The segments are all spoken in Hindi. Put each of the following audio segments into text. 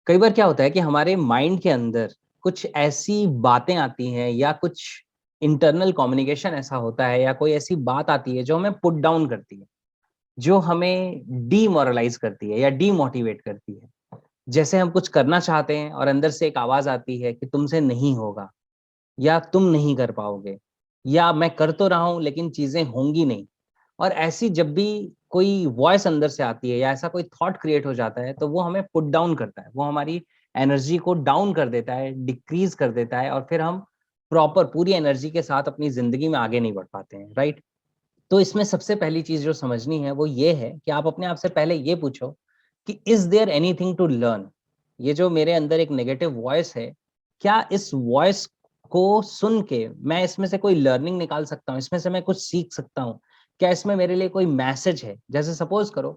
कई बार क्या होता है कि हमारे माइंड के अंदर कुछ ऐसी बातें आती हैं या कुछ इंटरनल कम्युनिकेशन ऐसा होता है या कोई ऐसी बात आती है जो हमें पुट डाउन करती है, जो हमें डीमोरलाइज करती है या डीमोटिवेट करती है। जैसे हम कुछ करना चाहते हैं और अंदर से एक आवाज आती है कि तुमसे नहीं होगा या तुम नहीं कर पाओगे या मैं कर तो रहा हूं लेकिन चीजें होंगी नहीं। और ऐसी जब भी कोई वॉइस अंदर से आती है या ऐसा कोई थॉट क्रिएट हो जाता है तो वो हमें पुट डाउन करता है, वो हमारी एनर्जी को डाउन कर देता है, डिक्रीज कर देता है और फिर हम प्रॉपर पूरी एनर्जी के साथ अपनी जिंदगी में आगे नहीं बढ़ पाते हैं, राइट। तो इसमें सबसे पहली चीज जो समझनी है वो ये है कि आप अपने आप से पहले ये पूछो कि is there anything to learn. ये जो मेरे अंदर एक नेगेटिव वॉइस है, क्या इस वॉइस को सुन के मैं इसमें से कोई लर्निंग निकाल सकता हूँ, इसमें से मैं कुछ सीख सकता हूँ? क्या इसमें मेरे लिए कोई मैसेज है? जैसे सपोज करो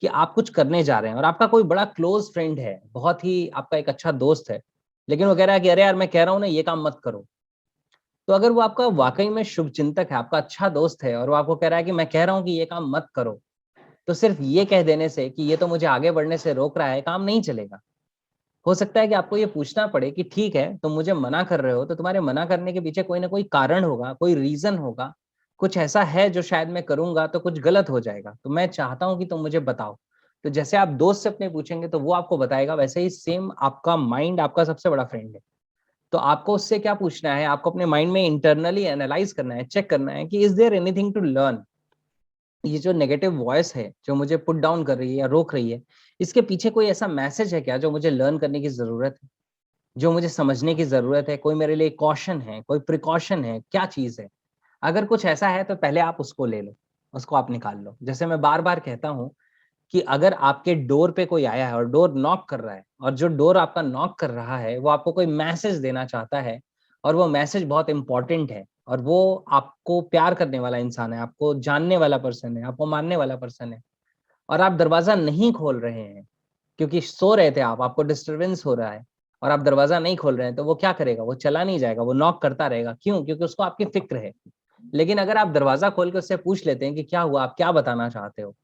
कि आप कुछ करने जा रहे हैं और आपका कोई बड़ा क्लोज फ्रेंड है, बहुत ही आपका एक अच्छा दोस्त है, लेकिन वो कह रहा है कि अरे यार मैं कह रहा हूँ ना ये काम मत करो। तो अगर वो आपका वाकई में शुभ चिंतक है, आपका अच्छा दोस्त है और वो आपको कह रहा है कि मैं कह रहा हूँ कि ये काम मत करो, तो सिर्फ ये कह देने से कि ये तो मुझे आगे बढ़ने से रोक रहा है, काम नहीं चलेगा। हो सकता है कि आपको ये पूछना पड़े कि ठीक है तुम मुझे मना कर रहे हो तो तुम्हारे मना करने के पीछे कोई ना कोई कारण होगा, कोई रीजन होगा, कुछ ऐसा है जो शायद मैं करूंगा तो कुछ गलत हो जाएगा, तो मैं चाहता हूं कि तुम मुझे बताओ। तो जैसे आप दोस्त से अपने पूछेंगे तो वो आपको बताएगा, वैसे ही सेम आपका माइंड आपका सबसे बड़ा फ्रेंड है। तो आपको उससे क्या पूछना है, आपको अपने माइंड में इंटरनली एनालाइज करना है, चेक करना है कि is there anything to learn. ये जो नेगेटिव वॉइस है जो मुझे पुट डाउन कर रही है या रोक रही है, इसके पीछे कोई ऐसा मैसेज है क्या जो मुझे लर्न करने की जरूरत है, जो मुझे समझने की जरूरत है? कोई मेरे लिए कॉशन है, कोई प्रिकॉशन है, क्या चीज है? अगर कुछ ऐसा है तो पहले आप उसको ले लो, उसको आप निकाल लो। जैसे मैं बार बार कहता हूँ कि अगर आपके डोर पे कोई आया है और डोर नॉक कर रहा है और जो डोर आपका नॉक कर रहा है वो आपको कोई मैसेज देना चाहता है और वो मैसेज बहुत इंपॉर्टेंट है और वो आपको प्यार करने वाला इंसान है, आपको जानने वाला पर्सन है, आपको मानने वाला पर्सन है, और आप दरवाजा नहीं खोल रहे हैं क्योंकि सो रहे थे आप, आपको डिस्टरबेंस हो रहा है और आप दरवाजा नहीं खोल रहे हैं, तो वो क्या करेगा? वो चला नहीं जाएगा, वो नॉक करता रहेगा। क्यों? क्योंकि उसको आपकी फिक्र है। लेकिन अगर आप दरवाजा खोल के उससे पूछ लेते हैं कि क्या हुआ, आप क्या बताना चाहते हो,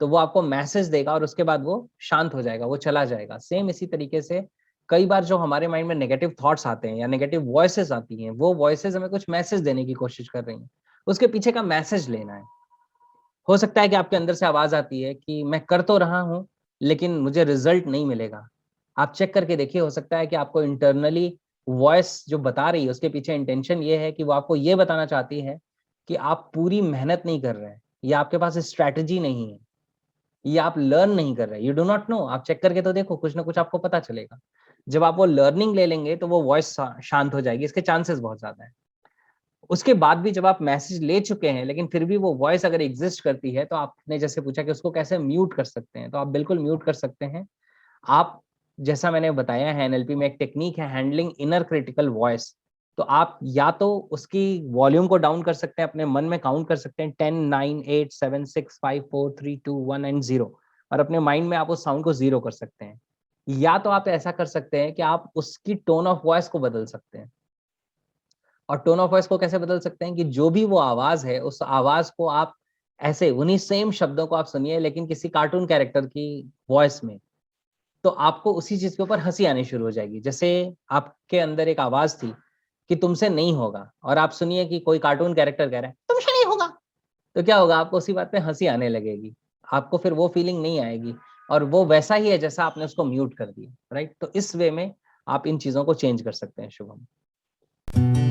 तो वो आपको मैसेज देगा और उसके बाद वो शांत हो जाएगा, वो चला जाएगा। सेम इसी तरीके से कई बार जो हमारे माइंड में नेगेटिव थॉट्स आते हैं या नेगेटिव वॉइसेस आती हैं, वो वॉइसेस हमें कुछ मैसेज देने की कोशिश कर रही हैं, उसके पीछे का मैसेज लेना है। हो सकता है कि आपके अंदर से आवाज आती है कि मैं कर तो रहा हूं लेकिन मुझे रिजल्ट नहीं मिलेगा। आप चेक करके देखिए, हो सकता है कि आपको इंटरनली वॉइस जो बता रही है उसके पीछे इंटेंशन ये है कि वो आपको ये बताना चाहती है कि आप पूरी मेहनत नहीं कर रहे हैं या आपके पास स्ट्रैटेजी नहीं है या आप लर्न नहीं कर रहे, यू डू नॉट नो। आप चेक करके तो देखो, कुछ ना कुछ आपको पता चलेगा। जब आप वो लर्निंग ले लेंगे तो वो वॉइस शांत हो जाएगी, इसके चांसेस बहुत ज्यादा है। उसके बाद भी जब आप मैसेज ले चुके हैं लेकिन फिर भी वो वॉइस अगर एग्जिस्ट करती है, तो आपने जैसे पूछा कि उसको कैसे म्यूट कर सकते हैं, तो आप बिल्कुल म्यूट कर सकते हैं। आप, जैसा मैंने बताया है, एनएलपी में एक टेक्निक है हैंडलिंग इनर क्रिटिकल वॉइस। तो आप या तो उसकी वॉल्यूम को डाउन कर सकते हैं, अपने मन में काउंट कर सकते हैं 10 9 8 7 6 5 4 3 2 1 एंड 0, और अपने माइंड में आप उस साउंड को जीरो कर सकते हैं। या तो आप ऐसा कर सकते हैं कि आप उसकी टोन ऑफ वॉइस को बदल सकते हैं। और टोन ऑफ वॉइस को कैसे बदल सकते हैं कि जो भी वो आवाज है उस आवाज को आप ऐसे उन्हीं सेम शब्दों को आप सुनिए लेकिन किसी कार्टून कैरेक्टर की वॉइस में, तो आपको उसी चीज के ऊपर हंसी आनी शुरू हो जाएगी। जैसे आपके अंदर एक आवाज थी कि तुमसे नहीं होगा, और आप सुनिए कि कोई कार्टून कैरेक्टर कह रहा है तुमसे नहीं होगा, तो क्या होगा? आपको उसी बात पे हंसी आने लगेगी, आपको फिर वो फीलिंग नहीं आएगी और वो वैसा ही है जैसा आपने उसको म्यूट कर दिया, राइट। तो इस वे में आप इन चीजों को चेंज कर सकते हैं, शुभम।